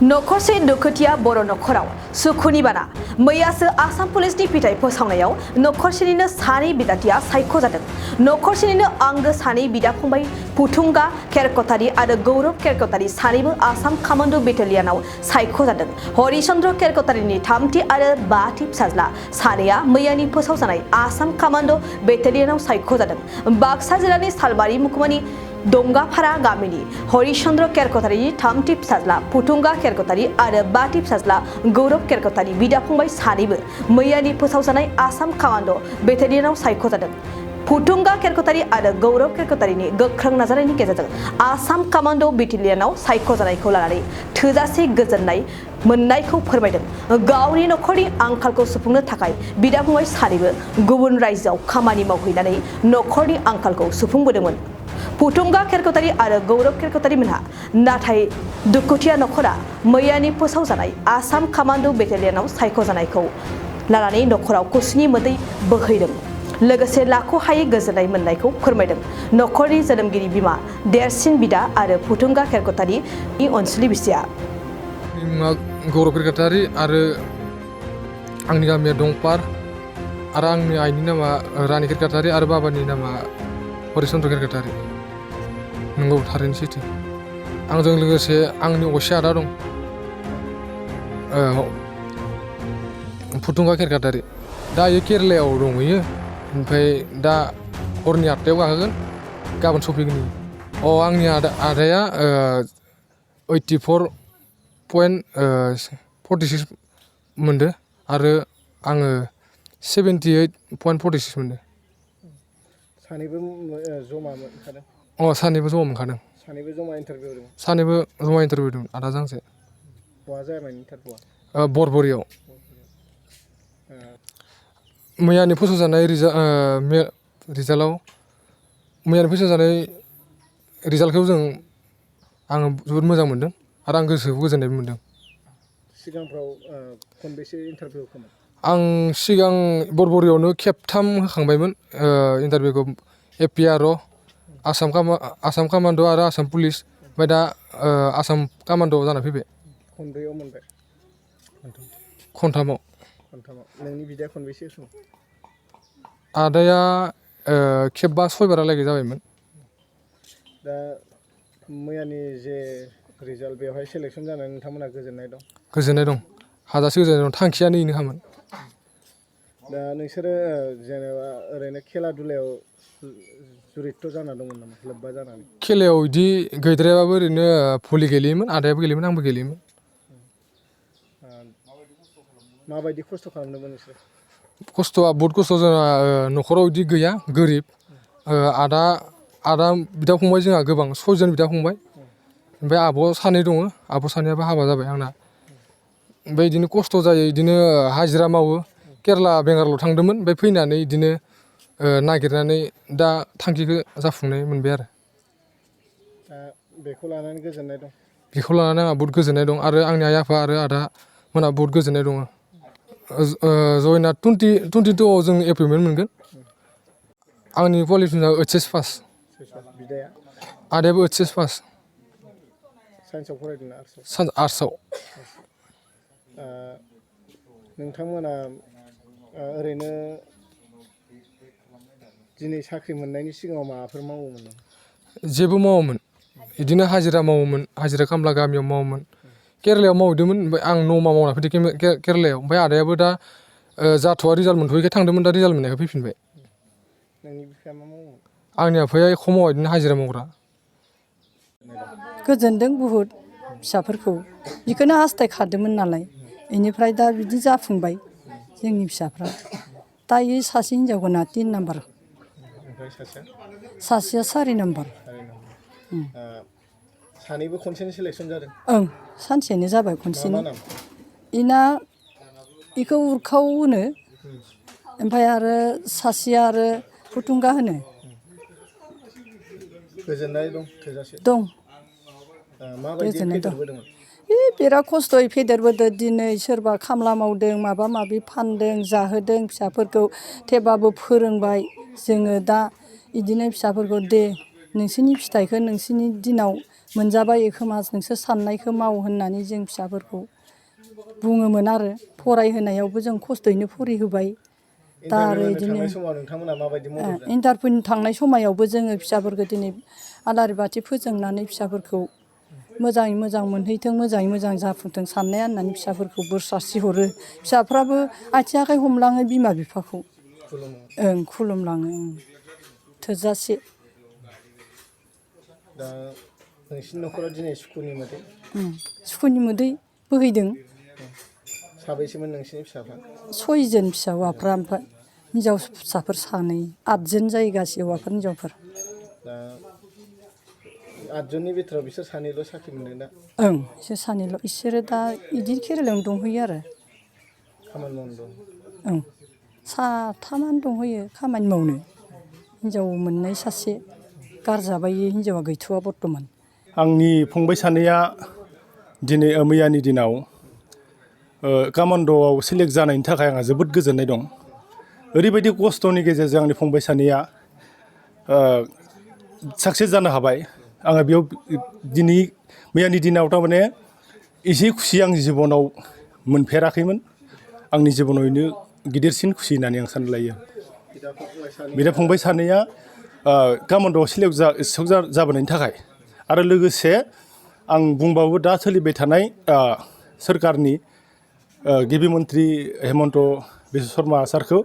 नखरसे दुखुथिया बर' नखराव सुखुनि बाना मैयासो आसाम पुलिसनि फिथाइ फोसावनायाव नखरसेनिनो सानै बिदाथिया सायख'जादों। नखरसेनिनो आंगो सानै बिदा फंबाय पुथुंगा केरकटारि आरो गौरव केरकटारि सानैबो आसाम कामान्ड' बेटालियनाव सायख'जादों। हरिचन्द्र केरकटारिनि थामथि आरो बाथि फिसाज्ला सानैया मैयानि फोसावजानाय आसाम कामान्ड' बेटालियनाव सायख'जादों। बाक्सा जिल्लानि सालबारि महकुमानि दंगाफारा गामिनि हरिचन्द्र केरकटारिनि थामथि फिसाज्ला पुथुंगा केरकटारि आरो बाथि फिसाज्ला गौरव केरकटारि बिदा फंबाय सानैबो मैयानि फोसावजानाय आसाम कामान्ड' बेटालियनाव सायख'जादों। पुथुंगा केरकटारि आरो गौरव केरकटारिनि गोख्रों नाजानायनि गेजेरजों आसाम कामान्ड' बेटालियनाव सायख'जानायखौ लानानै थोजासे गोजोननाय मोननायखौ फोरमायदों। गावनि नखरनि आंखालखौ सुफुंनो थाखाय बिदा फंबाय सानैबो गुबुन रायजोआव खामानि मावहैनानै नखरनि आंखालखौ सुफुंबोदोंमोन। पुथुंगा केरकटारि आरो गौरव केरकटारि मोनहा नाथाय दुखुथिया नखरा मैयानि फोसावजानाय आसाम कामान्ड' बेटालियनाव सायख'जानायखौ लानानै नखराव खुसिनि मोदै बोहैदों। लोगोसे लाख'हायै गोजोननाय मोननायखौ फोरमायदों। नखरनि जोनोमगिरि बिमा देरसिन बिदा आरो पुथुंगा केरकटारिनि अनसुलि बिसिया। गौरव केरकटारि आरो आंनि गामिया दंपार आरो आंनि आइनि नामा रानि केरकटारि आरो बाबानि नामा हरिचन्द्र केरकटारि। नंगौ थारैनो सैथो। आंजों लोगोसे आंनि असे आदा दं पुथुंगा केरकटारि। दा इयो केरेलायाव दंहैयो। ओमफ्राय दा हरनि 8टायाव गाखोगोन, गाबोन सफैगोन इयो। आंनि आदाया 84.46 मोनदो आरो आङो 78.46 मोनदो। सानैबो जमा मोनखादों? सानैबो जमा मोनखादों। सानैबो जमा इन्टारभिउ होदोंमोन? सानैबो जमा इन्टारभिउ होदोंमोन आदाजों आंजों। बहा जायामोन इन्टारभिउआ? बरबरियाव। मैयानि फोसावजानाय रिजाल्टखौ आङो जोबोद मोजां मोनदों आरो आं गोसोखौ गोजोननाय मोनदों। सिगांफ्राव खनबेसे इन्टारभिउ होखोमोन? आं सिगां बरबरियावनो खेबथाम होखांबायमोन इन्टारभिउखौ। APRO, आसाम कामान्ड' आरो आसाम पुलिस। ओमफ्राय दा आसाम कामान्ड'आव जाना फैबाय। खनब्रैयाव मोनबाय? खनथामाव। नोंनि बिदाया खनबेसे होखोमोन? आदाया खेबबा 6बारालागै जाबायमोन। दा मैयानि जे रिजाल्ट बेवहाय सेलेक्सन जानानै नोंथांमोनहा गोजोननाय दं? गोजोननाय दं, हाजासे गोजोननाय दं। थांखियानो इनोखामोन। दा नोंसोरो जेनेबा ओरैनो खेला दुलायाव जुरित' जाना दंमोन नामा, लोब्बा जानानै? खेलायाव बिदि गैद्रायाबाबो ओरैनो भलि गेलेयोमोन, आदायाबो गेलेयोमोन, आंबो गेलेयोमोन। माबायदि खस्थ' खालामदोंमोन नोंसोर? खस्थ'आ बहुद खस्थ'। जोंहा न'खराव बिदि गैया, गोरिब। आदा बिदा फंबाय जोंहा गोबां 6 जन बिदा फंबाय। ओमफ्राय आब' सानै दङ, आब' सानैयाबो हाबा जाबाय आंना। ओमफ्राय बिदिनो खस्थ' जायो, बिदिनो हाजिरा मावो। केरेला बेंगालराव थांदोंमोन, ओमफ्राय फैनानै बिदिनो नागिरनानै दा थांखिखौ जाफुंनाय मोनबाय आरो। दा बेखौ लानानै गोजोननाय दं? बेखौ लानानै आंहा बहुद गोजोननाय दं आरो आंनि आइ आफा आरो आदा मोनहा बहुद गोजोननाय दङ। जयना 22आव जों एपइन्टमेन्ट मोनगोन। आंनि क्वालिफिकेसना HS पास। बिदाया? आदायाबो HS पास। साइन्सआव फरायदोंना आर्ट्सआव? आर्ट्सआव। नोंथांमोना ओरैनो दिनै साख्रि मोननायनि सिगाङाव माबाफोर मावोमोन नामा? जेबो मावामोन, बिदिनो हाजिरा मावोमोन, हाजिरा खामला गामियाव मावोमोन। केरेलायाव मावहैदोंमोन, ओमफ्राय आं 9 माह मावना फैदों केरेलायाव। ओमफ्राय आदायाबो दा जाथ'वा, रिजाल्ट मोनथ'यैखाय थांदोंमोन, दा रिजाल्ट मोननायखाय फैफिनबाय। नोंनि बिफाया मा मावोमोन? आंनि आफाया एख' मावा, बिदिनो हाजिरा मावग्रा। गोजोनदों बुहुद फिसाफोरखौ, बेखौनो हास्थायखादोंमोन नालाय। बेनिफ्राय दा बिदि जाफुंबाय जोंनि फिसाफ्रा। दा बे सासे हिनजावना 3 नाम्बार। ओमफ्राय सासेया? सासेया 4 नाम्बार। सानैबो खनसेनो सेलेकसन जादों? ओं, सानसेनो जाबाय खनसेनो। मा नाम? बेखौ उरखाव होनो, ओमफ्राय आरो सासेया आरो पुथुंगा होनो। गोजोननाय दं थोजासे? दं। माबायदि फेदेरबोदोंमोन? बिराद खस्थ'यै फेदेरबोदों। दिनै सोरबा खामला मावदों, माबा माबि फानदों, जाहोदों फिसाफोरखौ। थेवबाबो फोरोंबाय जोङो। दा बिदिनो फिसाफोरखौ दे नोंसोरनि फिथाइखौ नोंसोरनि दिनाव मोनजाबाय खोमा नोंसोर साननायखौ माव होननानै जों फिसाफोरखौ बुङोमोन आरो फरायहोनायावबो जों खस्थ'यैनो फरायहोबाय दा आरो इन्टारभिउ बिदिनो थांनाय समाव नोंथांमोना माबायदि मदद जादों? इन्टारभिउ थांनाय समायावबो जोङो फिसाफोरखौ दिनै आलारि बाथि फोजोंनानै फिसाफोरखौ मोजाङै मोजां मोनहैथों मोजाङै मोजां जाफुंथों साननाया होननानै फिसाफोरखौ बोर सारस्रि हरो फिसाफ्राबो आथिं आखाइ हमलाङो बिमा बिफाखौ खुलुमलाङो थोजासे दा नोंसिनि न'खराव दिनै सुखुनि मोदै सुखुनि मोदै बोहैदों साबैसेमोन नोंसिनि फिसाफ्रा? 6 जन फिसा हौवाफ्रा ओमफ्राय हिनजाव फिसाफोर 2 8 जन जायो गासै हौवाफोर हिनजावफोर दा 8 जननि बिथोराव बिसोर सानैल' साख्रि मोनदों दा? बिसोर सानैल' इसोरो दा बिदि केरेलायावनो दंहैयो आरो खामानि मावनो दं? 3 दंहैयो खामानि मावनो हिनजाव मोननाय सासे गारजाबाय हिनजावा गैथ'वा बर्थमान आंनि फंबाय सानैया दिनै मैयानि दिनाव कामान्ड'आव सेलेक्ट जानायनि थाखाय आंहा जोबोद गोजोननाय दं ओरैबायदि खस्थ'नि गेजेरजों आंनि फंबाय सानैया साक्सेस जानो हाबाय आङो बेयाव दिनै मैयानि दिनाव थारमाने एसे खुसि आंनि जिबनाव मोनफेराखैमोन आंनि जिबनावनो गिदिरसिन खुसि होननानै आं सानना लायो बिदा फंबाय सानैया कामान्ड'आव सेलेक्ट जाबोनायनि थाखाय आरो लोगोसे आं बुंबाबो दा सोलिबाय थानाय सोरखारनि गिबि मन्थ्रि हेमन्त बिश्व शर्मा सारखौ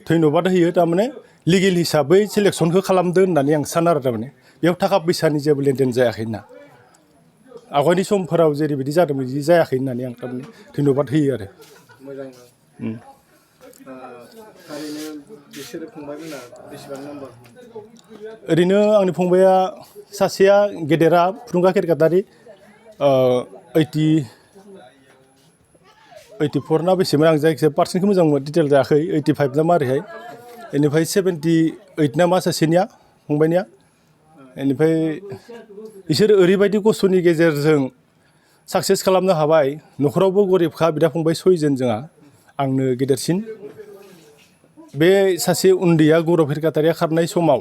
धन्यबाद होयो थारमाने लिगेल हिसाबै सेलेक्सनखौ खालामदों होननानै आं सानो आरो थारमाने बेयाव थाखा फैसानि जेबो लेनदेन जायाखै होनना आवगायनि समफोराव जेरैबायदि जादों बिदि जायाखै होननानै आं थारमाने धन्यबाद होयो आरो मोजां थारैनो बिसोरो फंबायमोना बेसेबां नाम्बार? ओरैनो आंनि फंबाया सासेया गेदेरा फुरुंगा केरकाटारि 84 ना बेसेमोन आं जायखिजाया पार्सेन्टखौ मोजां डिटेल जायाखै 85 ना मारैहाय बेनिफ्राय 78 ना मा सासेनिया फंबायनिया बेनिफ्राय बिसोरो ओरैबायदि खस्थ'नि गेजेरजों साक्सेस खालामनो हाबाय न'खरावबो गरिबखा बिदा फंबाय 6 जन जोंहा आंनो गेदेरसिन बे सासे उन्दैया गौरब केरकाटारिया खारनाय समाव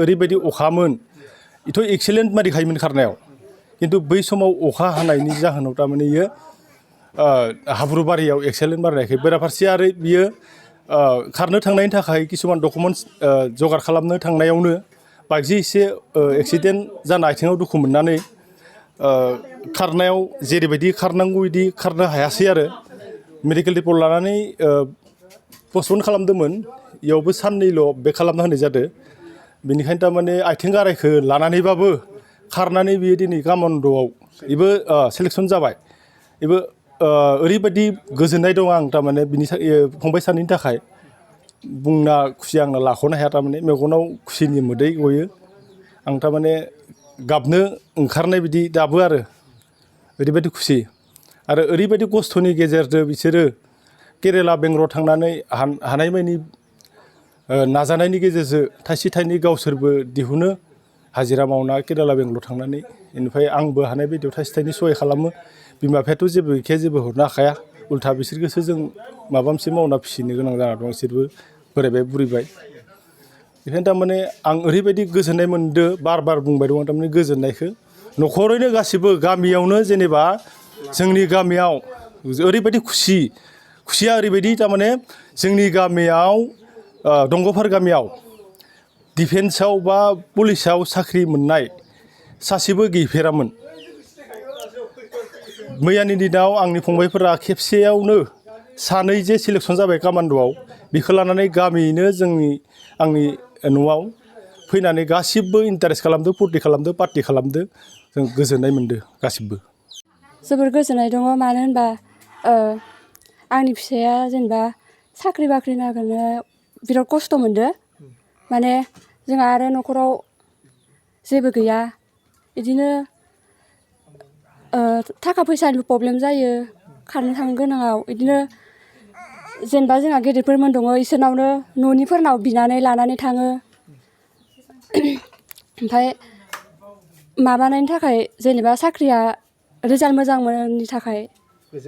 ओरैबायदि अखामोन बेथ' एक्सिलेन्ट मारिखायोमोन खारनायाव खिन्थु बै समाव अखा हानायनि जाहोनाव थारमाने बियो हाब्रुबारियाव एक्सिलेन्ट मारिनायखाय बेराफारसे आरो बियो खारनो थांनायनि थाखाय किसुमान डकुमेन्टस जगार खालामनो थांनायावनो बाइकजों एसे एक्सिडेन्ट जाना आथिङाव दुखु मोननानै खारनायाव जेरैबायदि खारनांगौ बिदि खारनो हायासै आरो मेडिकेल रिपर्ट लानानै पस्टपन खालामदोंमोन इयावबो साननैल' बेक खालामना होनाय जादों बेनिखायनो थारमाने आथिं गारायखौ लानानैबाबो खारनानै बियो दिनै कामान्ड'आव बेबो सेलेक्सन जाबाय बेबो ओरैबायदि गोजोननाय दं आं थारमाने बिनि फंबाय सानैनि थाखाय बुंना खुसि आंना लाख'नो हाया थारमाने मेगनाव खुसिनि मोदै गयो आं थारमाने गाबनो ओंखारनाय बिदि दाबो आरो ओरैबायदि खुसि आरो ओरैबायदि खस्थ'नि गेजेरजों बिसोरो केरेला बेंगलराव थांनानै हानायमानि नाजानायनि गेजेरजों थाइसे थाइनै गावसोरबो दिहुनो हाजिरा मावना केरेला बेंगलराव थांनानै बेनिफ्राय आंबो हानाय बायदियाव थाइसे थाइनै सहाय खालामो बिमा बिफायाथ' जेबो गैखाया जेबो हरनो हाखाया उल्था बिसोरखौसो जों माबा मोनसे मावना फिसिनो गोनां जाना दं बिसोरबो बोरायबाय बुरिबाय बेखायनो थारमाने आं ओरैबायदि गोजोननाय मोनदों बार बुंबाय दं थारमाने गोजोननायखौ न'खरैनो गासिबो गामियावनो जेनेबा जोंनि गामियाव ओरैबायदि खुसिया ओरैबायदि थारमाने जोंनि गामियाव दंग'फार गामियाव डिफेन्सआव बा पुलिसाव साख्रि मोननाय सासेबो गैफेरामोन मैयानि दिनाव आंनि फंबायफोरा खेबसेयावनो 2 जे सेलेक्सन जाबाय कामान्ड'आव बेखौ लानानै गामियैनो आंनि न'आव फैनानै गासिबो इन्टारेस्ट खालामदों फुरथि खालामदों पार्टि खालामदों जों गोजोननाय मोनदों गासिबो जोबोर गोजोननाय दङ मानो होनबा आंनि फिसाया जेनेबा साख्रि बाख्रि नागिरनो बिराद खस्थ' मोनदों माने जोंहा आरो न'खराव जेबो गैया बिदिनो थाखा फैसानि प्रब्लेम जायो खारनो थांनो गोनाङाव बिदिनो जेनेबा जोंहा गेदेरफोरमोन दङ इसोरनावनो न'निफोरनाव बिनानै लानानै थाङो ओमफ्राय माबानायनि थाखाय जेनेबा साख्रिया रिजाल्ट मोजां मोननि थाखाय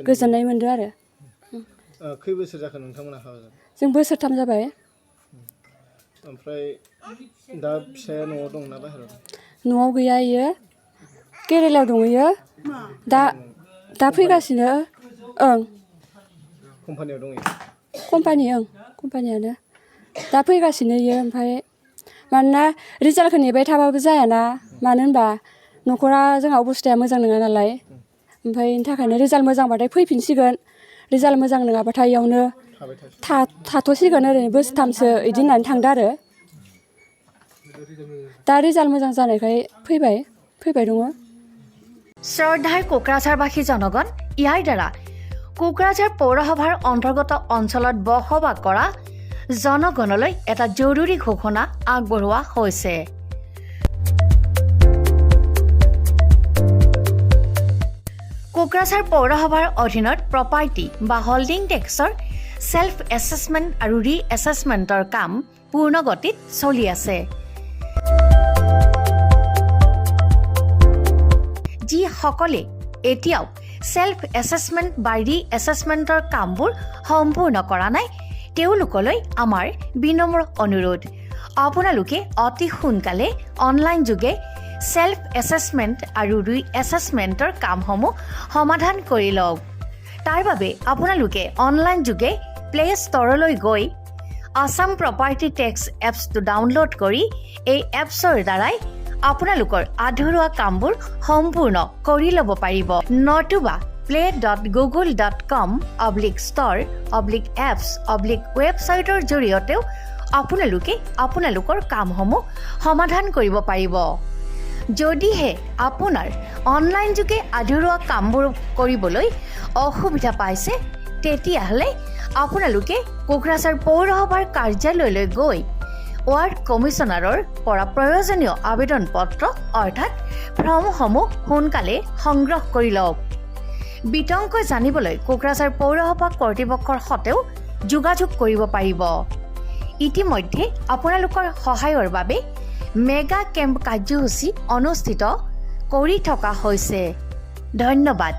गोजोननाय मोनदों आरो खै बोसोर जाखो नोंथांमोना हाबा जानाय? जों बोसोरथाम जाबाय ओमफ्राय दा फिसाया न'आव दंना बाहेरायाव? न'आव गैया इयो केरेलायाव दंहैयो दा फैगासिनो ओं कम्पानियाव दङ कम्पानियानो दा फैगासिनो इयो ओमफ्राय मानोना रिजाल्टखौ नेबाय थाबाबो जायाना मानो होनबा न'खरा जोंहा अबस्थाया मोजां नङा नालाय ओमफ्राय बेनि थाखायनो रिजाल्ट मोजांबाथाय फैफिनसिगोन रिजाल्ट मोजां नङाबाथाय इयावनो थाथ'सिगोन ओरैनो बोसोरथामसो इदि होननानै थांदो आरो दा रिजाल्ट मोजां जानायखाय फैबाय दङ শ্ৰদ্ধাৰ কোকৰাঝাৰবাসী জনগণ ইয়াৰ দ্বাৰা কোকৰাঝাৰ পৌৰসভাৰ অন্তৰ্গত অঞ্চলত বসবাস কৰা জনগণলৈ এটা জৰুৰী ঘোষণা আগবঢ়োৱা হৈছে। কোকৰাঝাৰ পৌৰসভাৰ অধীনত প্ৰপাৰ্টি বা হোল্ডিং টেক্সৰ সেল্ফ এছেছমেণ্ট আৰু ৰি এছেছমেণ্টৰ কাম পূৰ্ণ গতিত চলি আছে। যিসকলে এতিয়াও সেল্ফ এছেছমেণ্ট বা ৰি এছেছমেণ্টৰ কামবোৰ সম্পূৰ্ণ কৰা নাই তেওঁলোকলৈ আমাৰ বিনম্ৰ অনুৰোধ আপোনালোকে অতি সোনকালে অনলাইন যোগে সেল্ফ এছেছমেণ্ট আৰু ৰি এছেছমেণ্টৰ কামসমূহ সমাধান কৰি লওক। তাৰ বাবে আপোনালোকে অনলাইন যোগে প্লে ষ্ট'ৰলৈ গৈ আসাম প্ৰপাৰ্টি টেক্স এপছটো ডাউনলোড কৰি এই এপছৰ দ্বাৰাই আপোনালোকৰ আধৰুৱা কামবোৰ সম্পূৰ্ণ কৰি ল'ব পাৰিব। নতুবা play.google.com/store/apps/ৱেবছাইটৰ জৰিয়তেও আপোনালোকে আপোনালোকৰ কামসমূহ সমাধান কৰিব পাৰিব। যদিহে আপোনাৰ অনলাইন যোগে আধৰুৱা কামবোৰ কৰিবলৈ অসুবিধা পাইছে তেতিয়াহ'লে আপোনালোকে কোকৰাঝাৰ পৌৰসভাৰ কাৰ্যালয়লৈ গৈ ৱাৰ্ড কমিছনাৰৰ পৰা প্ৰয়োজনীয় আবেদন পত্ৰ অৰ্থাৎ ফৰ্মসমূহ সোনকালে সংগ্ৰহ কৰি লওক। বিতংকৈ জানিবলৈ কোকৰাঝাৰ পৌৰসভা কৰ্তৃপক্ষৰ সৈতেও যোগাযোগ কৰিব পাৰিব। ইতিমধ্যে আপোনালোকৰ সহায়ৰ বাবে মেগা কেম্প কাৰ্যসূচী অনুষ্ঠিত কৰি থকা হৈছে। ধন্যবাদ।